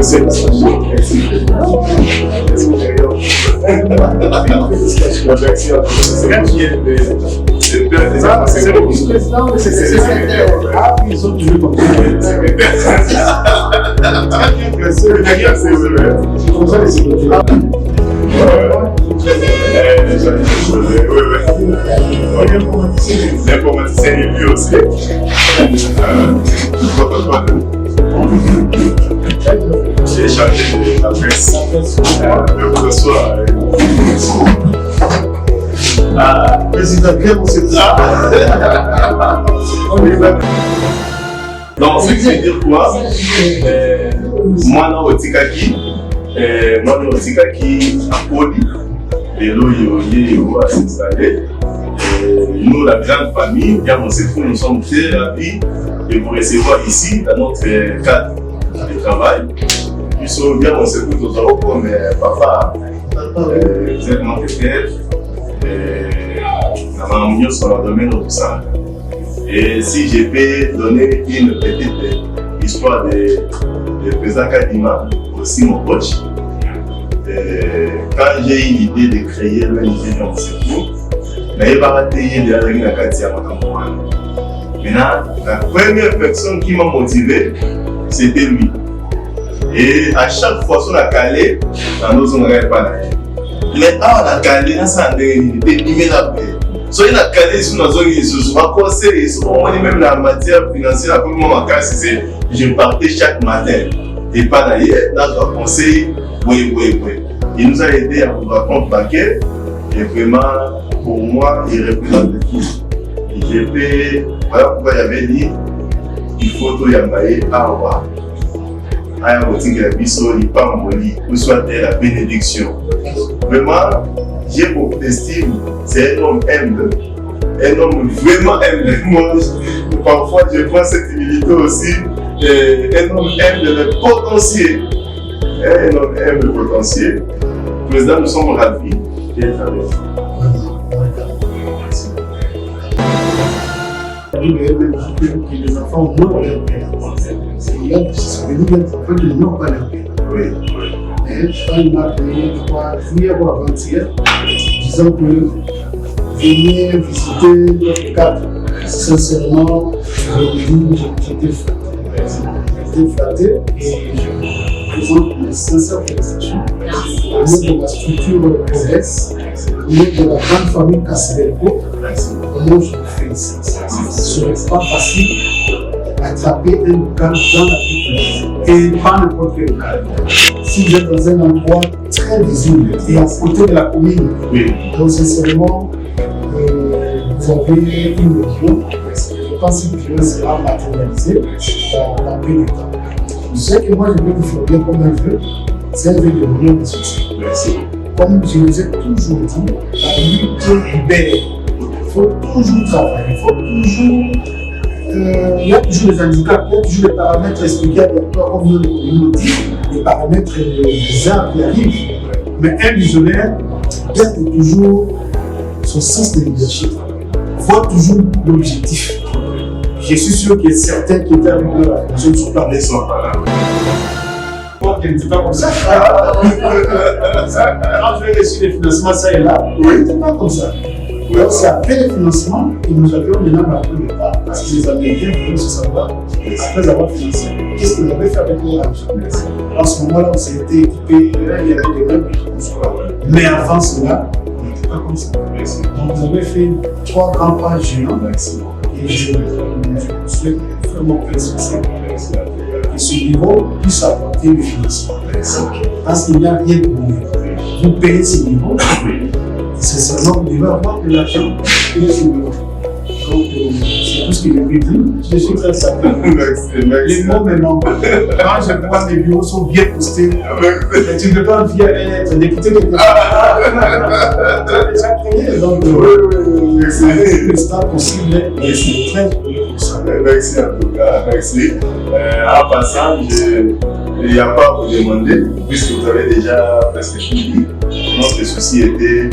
sais pas. C'est le vice-président, mais c'est secrétaire. Ah, ils sont toujours comme ça. C'est comme ça les secrétaires. L'informaticien est lui aussi. J'ai chargé de la presse. Le bonsoir. Président, bien mon secrétaire. Donc, ce qui veut dire quoi? Moi, dans le Tikaki, à Poli, les loyaux à s'installer. Nous, la grande famille, bien mon secrétaire, nous sommes très ravis de vous recevoir ici, dans notre cadre de travail. Nous sommes bien mon secrétaire, nous avons comme papa, vous êtes notre père. Nous avons sur le domaine de tout ça. Et si je peux donner une petite histoire de président Kadima, aussi mon coach, quand j'ai eu l'idée de créer l'ONG dans mon secours, je n'avais pas raté de la quartier à Makamouane. Maintenant, la première personne qui m'a motivé, c'était lui. Et à chaque fois qu'on a calé, dans nos zones, on n'avait pas d'ailleurs. Mais on a calé, on s'en est limé la paix. So il a calé sur nos zones, il se va conseiller, même la matière financière, pour moi, je partais chaque matin. Et pas d'ailleurs, dans un conseil, oui. Il nous a aidé à ouvrir un compte bancaire. Et vraiment, pour moi, il représente tout. Voilà pourquoi il avait dit, il faut tout y envoyer à Awa. À Biso, il pas moli, ou soit la bénédiction. Vraiment, j'ai beaucoup d'estime. C'est un homme humble. Un homme vraiment humble. Moi, parfois, je prends cette humilité aussi. Un homme humble, le potentiel. Un homme humble, le potentiel. Président, nous sommes ravis d'être avec vous. Les enfants n'ont pas leur père. C'est venu des enfants qui n'ont pas leur père. Oui. Il m'a appelé, je crois, hier ou avant-hier, disant que venez visiter notre cadre. Sincèrement, j'étais flatté et je présente mes sincères félicitations au nom de la structure POS, au nom de la grande famille Kasseleko. Vraiment, je vous félicite. Ce n'est pas facile d'attraper un local dans la vie et pas n'importe quel local. Si vous êtes dans un endroit très visible et à côté de la commune, donc sincèrement, vous avez une région. Je pense que le vision sera matérialisé dans peu de temps. Ce que moi je veux vous faire bien comme un vœu, c'est un vœu de bonheur de succès. Comme je vous ai toujours dit, la lutte libère. Il faut toujours travailler, il faut toujours. Il y a toujours des handicaps, il y a toujours des paramètres expliqués comme nous le dit, des paramètres bizarres qui arrivent. Mais un visionnaire garde toujours son sens de leadership, voit toujours l'objectif. Je suis sûr que certains qui étaient avec nous, je ne suis pas les soins. Je ne dis pas comme ça. Quand je vais reçu des financements, ça et là, je ne dis pas comme ça. Donc c'est après les financements que nous avions maintenant appris le pas, parce que les Américains voulaient se savoir, après avoir financé, qu'est-ce que vous avez fait avec l'argent. En ce moment-là, on s'était équipé, il y avait des mêmes mais avant cela, on n'était pas comme ça. Donc vous avez fait 3 grands pas géants, et je vous souhaite vraiment plein succès. Et ce niveau puisse apporter le financement. Parce qu'il n'y a rien de mauvais. Vous payez ce niveau. C'est seulement vous devez avoir de l'argent et ce niveau. Donc, c'est tout ce que je peux dire. Je suis très certain. Les mots maintenant, quand je vois les bureaux sont bien postés, tu ne peux pas envier être député quelque part. Tu as déjà créé, donc c'est le stade possible et je suis très heureux pour ça. Merci en tout cas, merci. En passant, il n'y a pas à vous demander, puisque vous avez déjà presque tout dit. Notre souci était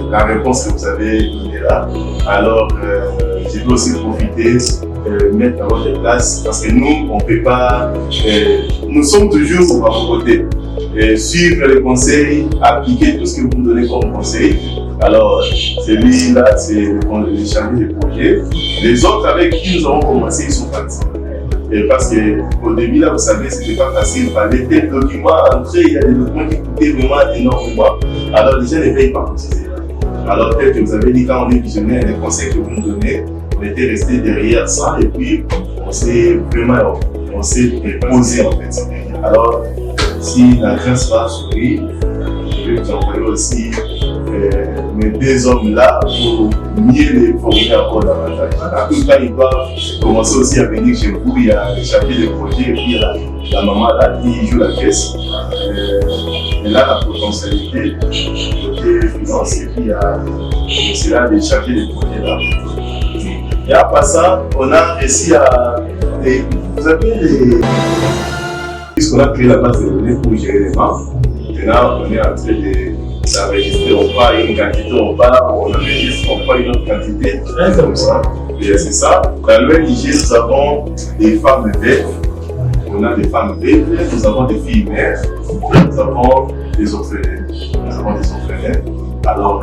la réponse que vous avez donnée là. Alors, je peux aussi profiter mettre à votre place parce que nous, on ne peut pas. Nous sommes toujours à vos côtés. Suivre les conseils, appliquer tout ce que vous nous donnez comme conseil. Alors, celui-là, c'est le chargé de projet. Les autres avec qui nous avons commencé, ils sont partis. Et parce qu'au début, là, vous savez, c'était pas facile. Il fallait tel document entrer, il y a des documents qui coûtaient vraiment énormément. Alors, les gens ne payent pas cotiser. Alors, peut-être que vous avez dit, quand on est visionnaire, les conseils que vous nous donnez, on était resté derrière ça et puis on s'est vraiment posé en fait. Alors, si la grâce va sourire, je vais vous envoyer aussi mes deux hommes-là pour mieux les former encore davantage. En tout cas, ils doivent commencer aussi à venir chez vous. Il y a le chargé de projet et puis il y a la maman là qui joue la caisse. Elle a la potentialité côté financier, puis il y a cela des chargés de projet là. Et après ça, on a réussi à. Vous avez les. Puisqu'on a créé la base de données pour gérer les membres, maintenant on est en train d'enregistrer, on part une quantité, on enregistre, on part une autre quantité, comme ça. Et c'est ça. Dans l'ONG, nous avons des femmes veuves, on a des femmes veuves, nous avons des filles mères, nous avons des orphelins. Alors,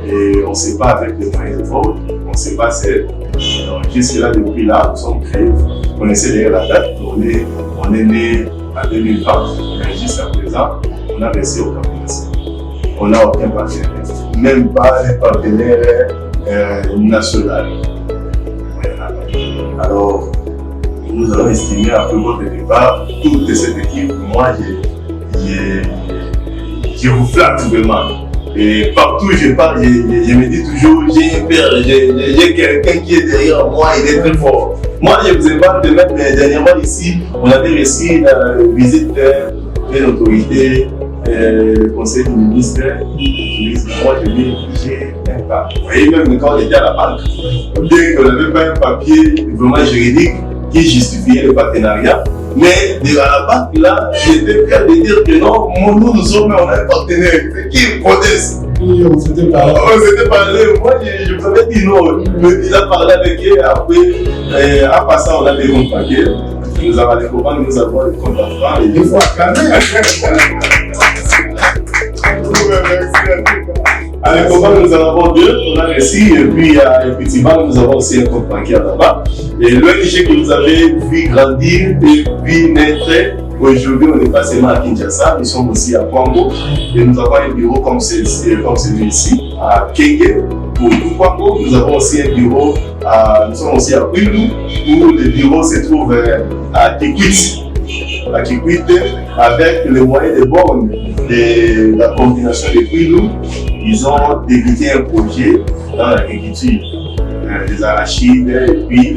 et on ne sait pas avec les moyens de vote, on ne sait pas c'est. Jusque là, depuis là, nous sommes créés. On essaie derrière la date, on est né en 2020, mais jusqu'à présent, on a réussi aucun financement. On n'a aucun partenaire, même pas un partenaire national. Alors, nous allons estimer à peu votre départ toute cette équipe. Moi, je vous flatte vraiment. Et partout où je parle, je me dis toujours, j'ai un père, j'ai quelqu'un qui est derrière moi, il est très fort. Moi, je vous invite de mettre, mais dernièrement ici, on avait reçu la visite d'une autorité, conseil du ministre. Moi, je dis, j'ai un pas. Vous voyez, même quand on était à la banque, bien qu'on n'avait pas un papier vraiment juridique qui justifiait le partenariat, mais de la banque là, j'étais prêt de dire que non, nous sommes, on a un partenaire qui proteste. Oui, on s'était parlé. Moi, je vous avais dit non. Il a parlé avec eux. Après, après ça, on a des comptes papiers. Nous avons des copains, nous avons des comptes à francs. Des fois, quand même. Avec copains, nous en avons deux. On a réussi. Et puis, à Petit Bank, nous avons aussi un compte bancaire là-bas. Et l'ONG que vous avez vu grandir et vu naître, aujourd'hui, on n'est pas seulement à Kinshasa, nous sommes aussi à Kwango. Et nous avons un bureau comme celui-ci, à Kenge. Pour tout Kwango, nous avons aussi un bureau, nous sommes aussi à Kwilu, où le bureau se trouve à Kikwit. À Kikwit, avec les moyens de bornes de la coordination de Kwilu, ils ont débuté un projet dans l'agriculture. Des arachides, et puis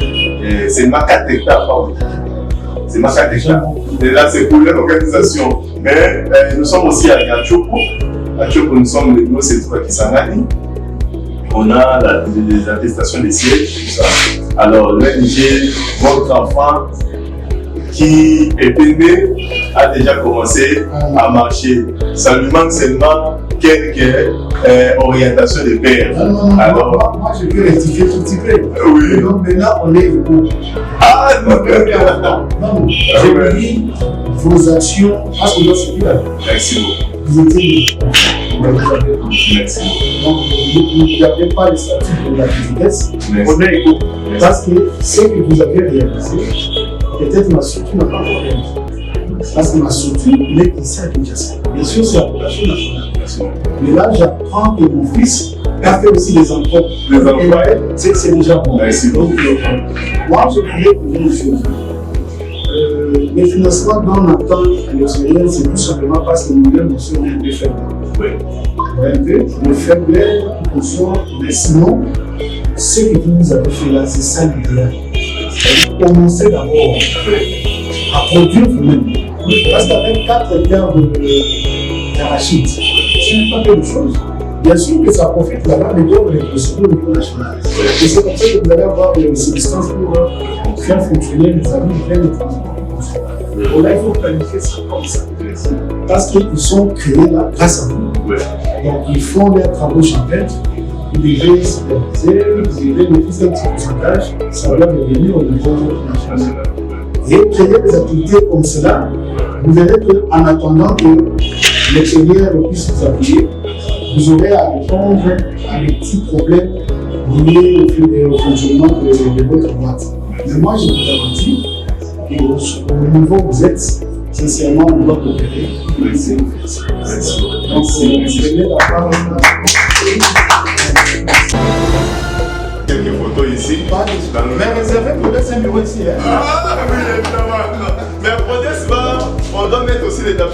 c'est ma 4 hectares par an. C'est ma 4 hectares. Et là, c'est pour l'organisation. Mais nous sommes aussi à Gachoko. À Gachoko, nous sommes le bureau, c'est tout à Kisangani. On a les attestations des sièges, tout ça. Alors, l'ONG, votre enfant qui est né a déjà commencé à marcher. Ça lui manque seulement quelques orientations de père. Non, alors, moi je peux rectifier tout petit peu. Oui. Donc maintenant on est égaux. Ah non, non, je dis vos actions, parce qu'on doit se dire. merci beaucoup. Vous étiez Merci. donc vous n'avez pas le statut de la vitesse. On est égaux. Parce que ce que vous avez réalisé, peut-être ma structure n'a pas encore réalisé. Parce que ma structure n'est ici à Kinshasa. Bien sûr, c'est la population nationale. Mais là, j'apprends que mon fils a fait aussi des emplois. Les emplois, c'est déjà bon. merci beaucoup. Moi, je voulais vous dire une chose. Les financements dont on attend à l'extérieur, c'est tout simplement parce que nous-mêmes, nous sommes un peu faibles. Oui. Le faible, nous sommes, mais sinon, ce que vous nous avez fait là, c'est ça l'idéal. Commencez d'abord à produire vous-même. Parce qu'avec 4 hectares d'arachide, ce n'est pas quelque chose. Bien sûr que ça profite là-bas, mais donc les procédures au niveau national. Et c'est comme ça que vous allez avoir des substances pour faire fonctionner les amis bien étrangers. Là, il faut planifier ça comme ça. Parce qu'ils sont créés là grâce à vous. Oui. Donc ils font leurs travaux champêtres vous devez superviser, vous devez maîtriser un petit pourcentage, ça va revenir au niveau national. Et créer des activités comme cela, vous verrez qu'en attendant que l'extérieur puisse vous appuyer, vous aurez à répondre à des petits problèmes liés au fonctionnement de votre boîte. Mais moi, je vous garantis qu'au niveau où vous êtes, sincèrement, on doit coopérer. Merci. Donc, prenez la parole. Quelques photos ici. Mais réservez pour laisser un bureau ici. Ah oui, évidemment. Mais pour on doit mettre aussi les dates.